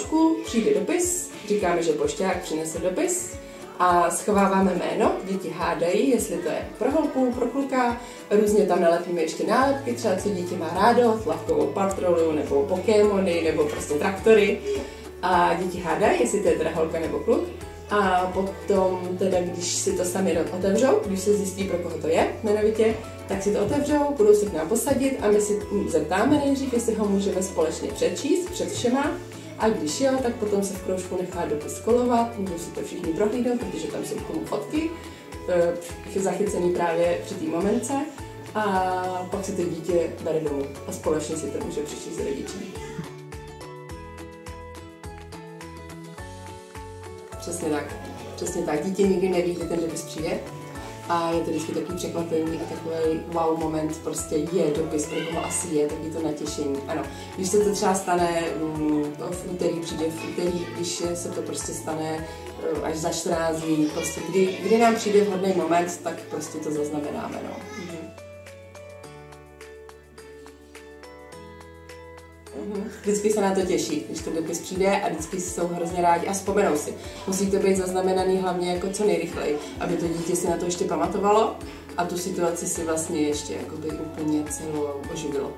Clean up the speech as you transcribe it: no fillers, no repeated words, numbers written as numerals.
kroužku přijde dopis, říkáme, že pošťák přinese dopis a schováváme jméno, děti hádají, jestli to je pro holku, pro kluka, různě tam nalepíme ještě nálepky, třeba co dítě má rádo, Tlapkovou patrolu, nebo Pokémony, nebo prostě traktory a děti hádají, jestli to je teda holka nebo kluk. A potom teda, když si to sami otevřou, když se zjistí, pro koho to je jmenovitě, tak si to otevřou, budou se k nám posadit a my si zeptáme nejdřív, jestli ho můžeme společně přečíst před všema. A když jo, tak potom se v kroužku nechá dopis kolovat, můžou si to všichni prohlídnout, protože tam jsou k tomu fotky, zachycený právě při té momentce. A pak si to dítě bere domů a společně si to může přečíst s rodiči. Přesně tak. Dítě nikdy neví, kdy ten dopis přijde. A je to vždycky takový překvapení a takový wow moment, prostě je dopis, pro koho asi je, taky to natěšení. Ano, když se to třeba stane v úterý, přijde v úterý, když se to prostě stane až za 14 dní, prostě kdy nám přijde vhodný moment, tak prostě to zaznamenáme, no. Vždycky se na to těší, když ten dopis přijde a vždycky jsou hrozně rádi a vzpomenou si. Musí to být zaznamenaný hlavně jako co nejrychleji, aby to dítě si na to ještě pamatovalo a tu situaci si vlastně ještě jakoby úplně celou oživilo.